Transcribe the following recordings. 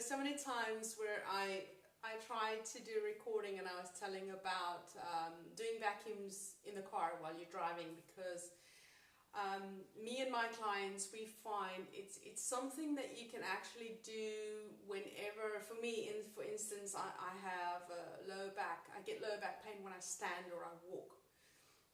there's so many times where I tried to do recording and I was telling about doing vacuums in the car while you're driving, because me and my clients, we find it's something that you can actually do whenever. For me, for instance, I have low back. I get low back pain when I stand or I walk.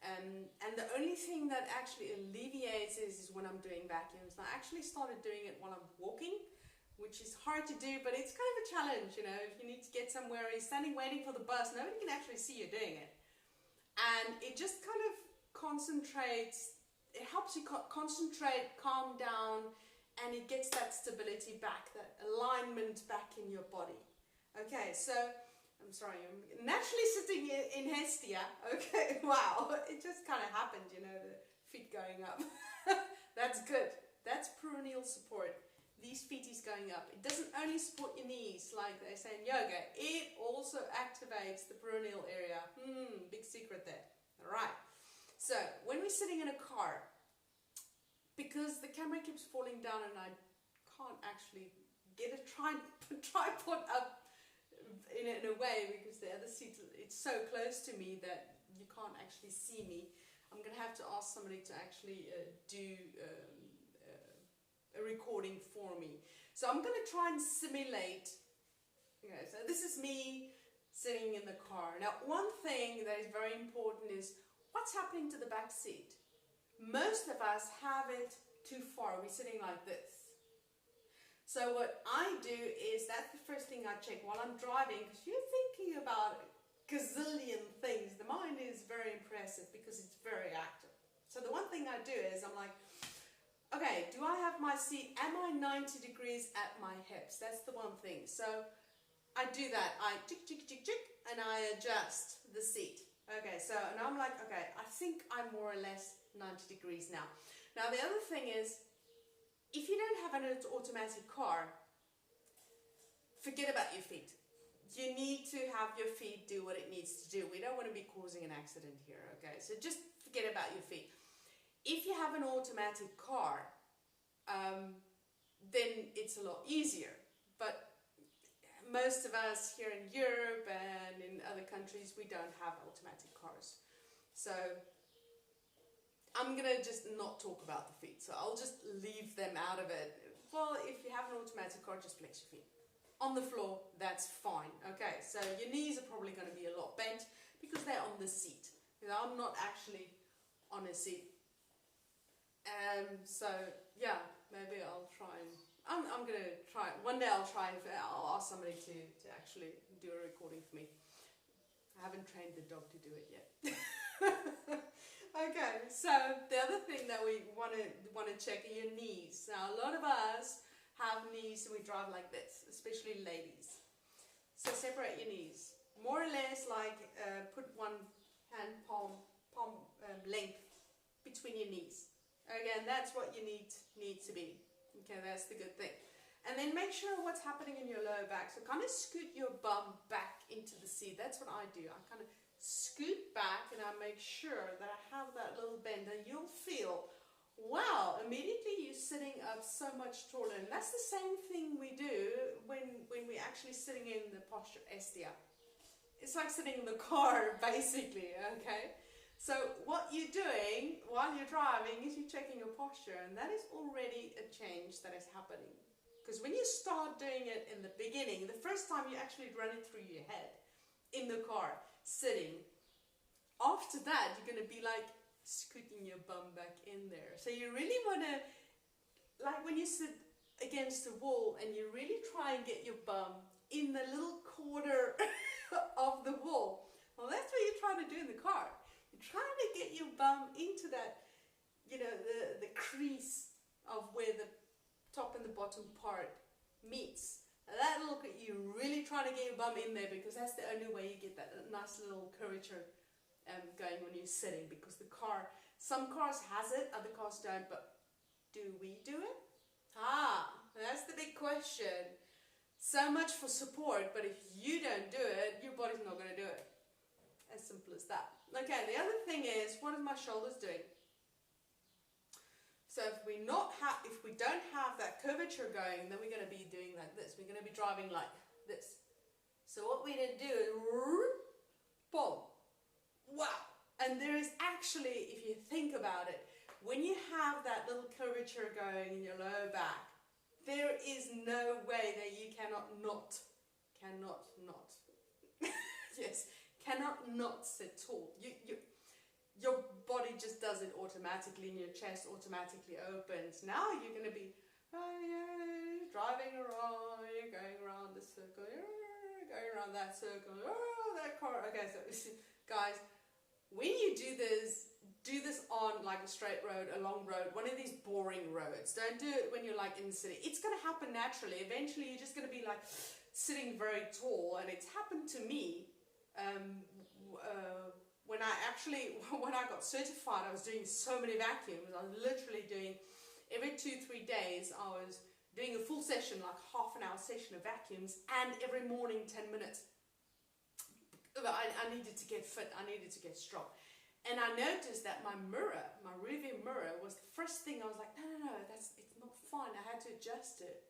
And the only thing that actually alleviates is when I'm doing vacuums. And I actually started doing it while I'm walking, which is hard to do, but it's kind of a challenge, you know. If you need to get somewhere, you're standing waiting for the bus, nobody can actually see you doing it. And it just kind of concentrates, it helps you concentrate, calm down, and it gets that stability back, that alignment back in your body. Okay, so I'm sorry, I'm naturally sitting in Hestia. Okay, wow, it just kind of happened, you know, the feet going up. That's good. That's peroneal support. These feet is going up. It doesn't only support your knees like they say in yoga, it also activates the peroneal area. Big secret there. All right. So when we're sitting in a car, because the camera keeps falling down and I can't actually get a tripod up in a way, because the other seat, it's so close to me that you can't actually see me. I'm going to have to ask somebody to actually do a recording for me. So I'm going to try and simulate. Okay, so this is me sitting in the car. Now, one thing that is very important is what's happening to the back seat. Most of us have it too far. We're sitting like this. So what I do is, that's the first thing I check while I'm driving, because you're thinking about a gazillion things. The mind is very impressive because it's very active. So the one thing I do is I'm like, okay, do I have my seat, am I 90 degrees at my hips? That's the one thing. So I do that. I chick, chick, chick, chick, and I adjust the seat. Okay, so now I'm like, okay, I think I'm more or less 90 degrees now. Now the other thing is, if you don't have an automatic car, forget about your feet. You need to have your feet do what it needs to do. We don't want to be causing an accident here, okay? So just forget about your feet. If you have an automatic car, then it's a lot easier. But most of us here in Europe and in other countries, we don't have automatic cars. So I'm going to just not talk about the feet, so I'll just leave them out of it. Well, if you have an automatic car, just flex your feet. On the floor, that's fine. Okay, so your knees are probably going to be a lot bent because they're on the seat. You know, I'm not actually on a seat. So, yeah, maybe I'll try and... I'm going to try... One day I'll try, I'll ask somebody to actually do a recording for me. I haven't trained the dog to do it yet. Okay, so the other thing that we want to check are your knees. Now, a lot of us have knees and we drive like this, especially ladies. So separate your knees, more or less like put one hand palm length between your knees. Again, that's what you need to be. Okay, that's the good thing. And then make sure what's happening in your lower back. So kind of scoot your bum back into the seat. That's what I do. I kind of scoot back and I make sure that I have that little bend, and you'll feel, wow, immediately you're sitting up so much taller. And that's the same thing we do when we're actually sitting in the posture Estia. It's like sitting in the car, basically, okay? So what you're doing while you're driving is you're checking your posture, and that is already a change that is happening. Because when you start doing it in the beginning, the first time you actually run it through your head, in the car, sitting, after that you're going to be like scooting your bum back in there. So you really want to, like when you sit against the wall and you really try and get your bum in the little corner of the wall. Well, that's what you're trying to do in the car. You're trying to get your bum into that, you know, the crease of where the top and the bottom part meets. Now that little, you're really trying to get your bum in there, because that's the only way you get that nice little curvature going when you're sitting. Because the car, some cars has it, other cars don't, but do we do it? That's the big question. So much for support, but if you don't do it, your body's not going to do it. As simple as that. Okay, the other thing is, what are my shoulders doing? So if we don't have that curvature going, then we're going to be doing like this. We're going to be driving like this. So what we're going to do is boom, wow. And there is actually, if you think about it, when you have that little curvature going in your lower back, there is no way that you cannot not yes, cannot not sit tall. Your body just does it automatically, and your chest automatically opens. Now you're going to be driving around, you're going around the circle, you're going around that circle, that car. Okay, so guys, when you do this on like a straight road, a long road, one of these boring roads. Don't do it when you're like in the city. It's going to happen naturally. Eventually you're just going to be like sitting very tall, and it's happened to me when I got certified. I was doing so many vacuums. I was literally doing every 2-3 days. I was doing a full session, like half an hour session of vacuums, and every morning 10 minutes. I needed to get fit. I needed to get strong. And I noticed that my rearview mirror was the first thing. I was like, no, it's not fine. I had to adjust it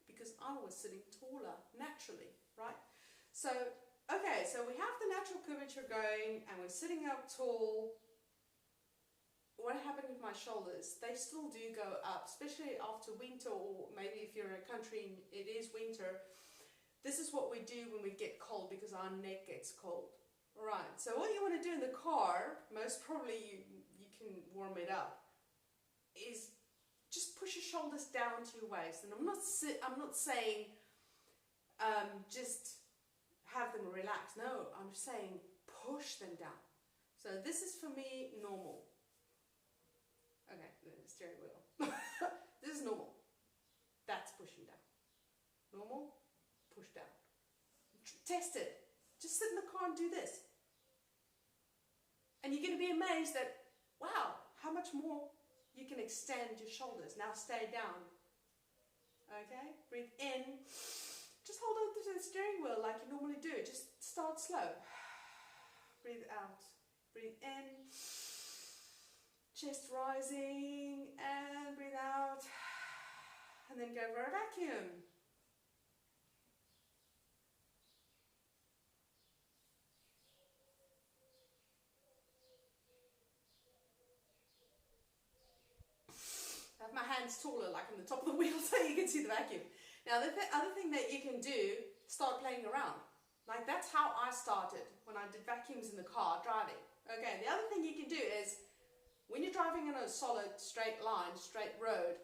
because I was sitting taller naturally, right? So, okay, so we have the natural curvature going and we're sitting up tall. What happened with my shoulders? They still do go up, especially after winter, or maybe if you're in a country and it is winter. This is what we do when we get cold because our neck gets cold. Right, so what you want to do in the car, most probably you can warm it up, is just push your shoulders down to your waist. And I'm not saying just have them relax. No, I'm saying push them down. So this is for me normal. Okay, the steering wheel. This is normal. That's pushing down. Normal, push down. Test it. Just sit in the car and do this. And you're going to be amazed at, wow, how much more you can extend your shoulders. Now stay down. Okay? Breathe in. Just hold on to the steering wheel like you normally do. Just start slow. Breathe out. Breathe in. Chest rising. And breathe out. And then go for a vacuum. My hands taller, like on the top of the wheel, so you can see the vacuum. Now the other thing that you can do, start playing around. Like that's how I started when I did vacuums in the car driving. Okay, the other thing you can do is when you're driving in a solid straight line, straight road,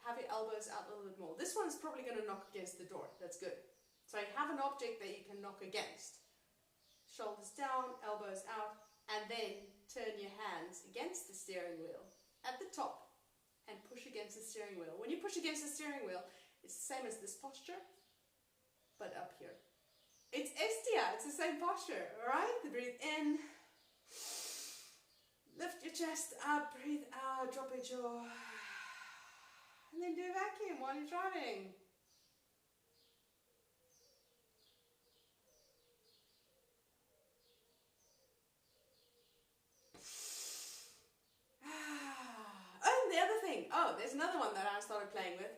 have your elbows out a little bit more. This one's probably going to knock against the door. That's good. So you have an object that you can knock against. Shoulders down, elbows out, and then turn your hands against the steering wheel at the top. And push against the steering wheel. When you push against the steering wheel, it's the same as this posture, but up here. It's Estia, it's the same posture, alright? Breathe in, lift your chest up, breathe out, drop your jaw, and then do a vacuum while you're driving. There's another one that I started playing with.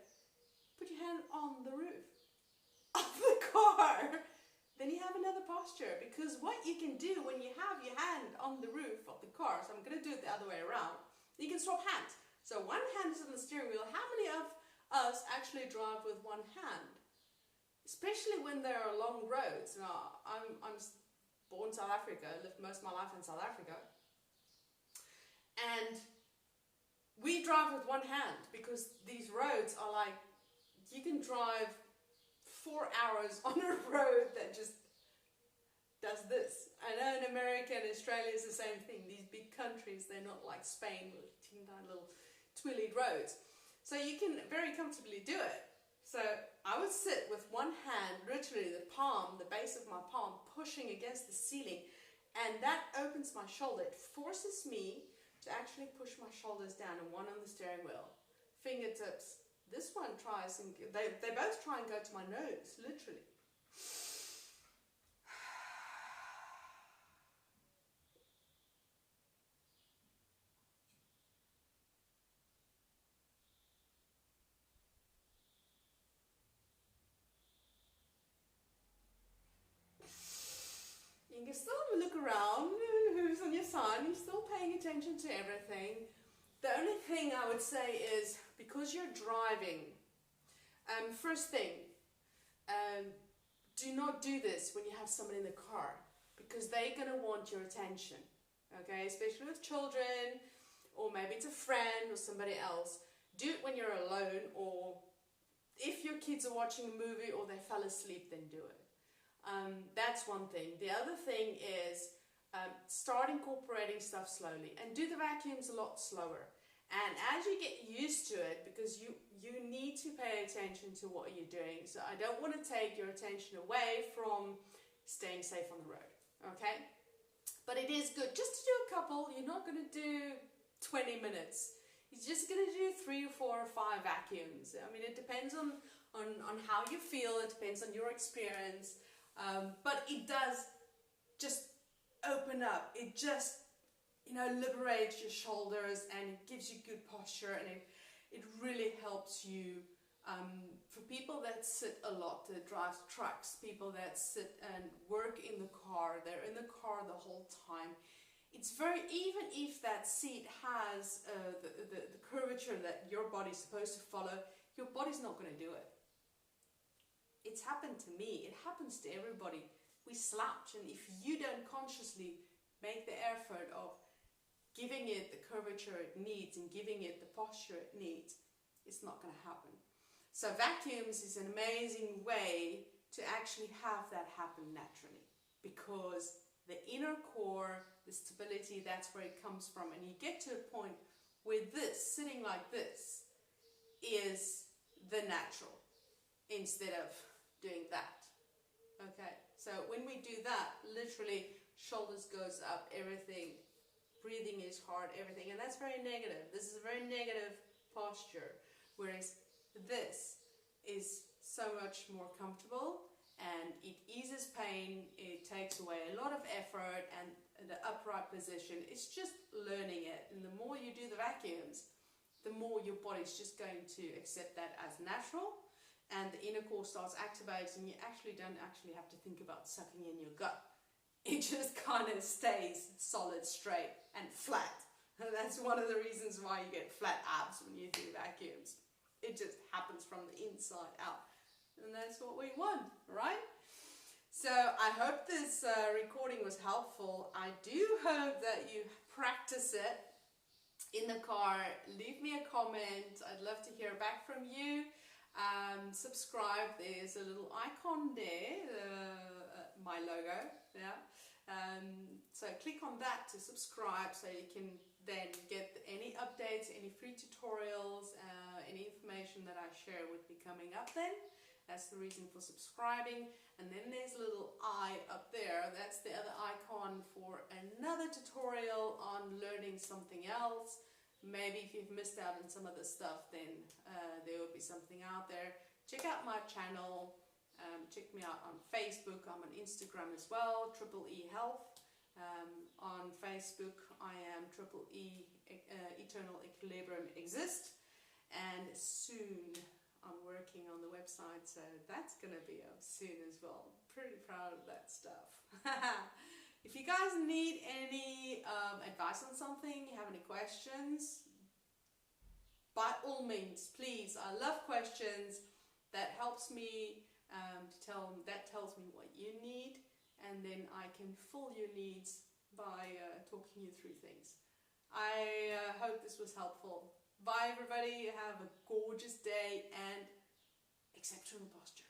Put your hand on the roof of the car. Then you have another posture, because what you can do when you have your hand on the roof of the car, so I'm going to do it the other way around, you can swap hands. So one hand is on the steering wheel. How many of us actually drive with one hand? Especially when there are long roads. Now, I'm born in South Africa, lived most of my life in South Africa. And we drive with one hand because these roads are like, you can drive 4 hours on a road that just does this. I know in America and Australia it's the same thing. These big countries, they're not like Spain with teeny tiny little twillied roads. So you can very comfortably do it. So I would sit with one hand, literally the palm, the base of my palm, pushing against the ceiling, and that opens my shoulder. It forces me to actually push my shoulders down, and one on the steering wheel. Fingertips. This one tries, and they both try and go to my nose, literally. can still look around, who's on your side, you're still paying attention to everything. The only thing I would say is, because you're driving, first thing, do not do this when you have someone in the car, because they're going to want your attention, okay, especially with children, or maybe it's a friend or somebody else. Do it when you're alone, or if your kids are watching a movie or they fell asleep, then do it. That's one thing. The other thing is, start incorporating stuff slowly, and do the vacuums a lot slower. And as you get used to it, because you need to pay attention to what you're doing. So I don't want to take your attention away from staying safe on the road, okay? But it is good just to do a couple. You're not going to do 20 minutes. You're just going to do 3 or 4 or 5 vacuums. I mean, it depends on how you feel. It depends on your experience. But it does just open up. It just, liberates your shoulders, and it gives you good posture, and it really helps you. For people that sit a lot, that drive trucks, people that sit and work in the car, they're in the car the whole time. It's even if that seat has the curvature that your body's supposed to follow, your body's not going to do it. It's happened to me. It happens to everybody. We slouch, and if you don't consciously make the effort of giving it the curvature it needs and giving it the posture it needs, it's not going to happen. So vacuums is an amazing way to actually have that happen naturally, because the inner core, the stability, that's where it comes from. And you get to a point where this, sitting like this, is the natural instead of doing that. Okay, so when we do that, literally shoulders goes up, everything, breathing is hard, everything, and that's very negative. This is a very negative posture, whereas this is so much more comfortable, and it eases pain, it takes away a lot of effort, and the upright position, it's just learning it. And the more you do the vacuums, the more your body's just going to accept that as natural, and the inner core starts activating. You actually don't have to think about sucking in your gut. It just kind of stays solid, straight, and flat. And that's one of the reasons why you get flat abs when you do vacuums. It just happens from the inside out. And that's what we want, right? So I hope this recording was helpful. I do hope that you practice it in the car. Leave me a comment. I'd love to hear back from you. Subscribe. There's a little icon there, my logo. Yeah. So click on that to subscribe, so you can then get any updates, any free tutorials, any information that I share would be coming up then. That's the reason for subscribing. And then there's a little eye up there. That's the other icon for another tutorial on learning something else. Maybe if you've missed out on some of the stuff, then there will be something out there. Check out my channel. Check me out on Facebook. I'm on Instagram as well, EE Health. On Facebook, I am EE Eternal Equilibrium Exist. And soon I'm working on the website, so that's going to be up soon as well. Pretty proud of that stuff. If you guys need any advice on something, you have any questions, by all means, please. I love questions. That helps me that tells me what you need, and then I can fill your needs by talking you through things. I hope this was helpful. Bye everybody, have a gorgeous day and exceptional posture.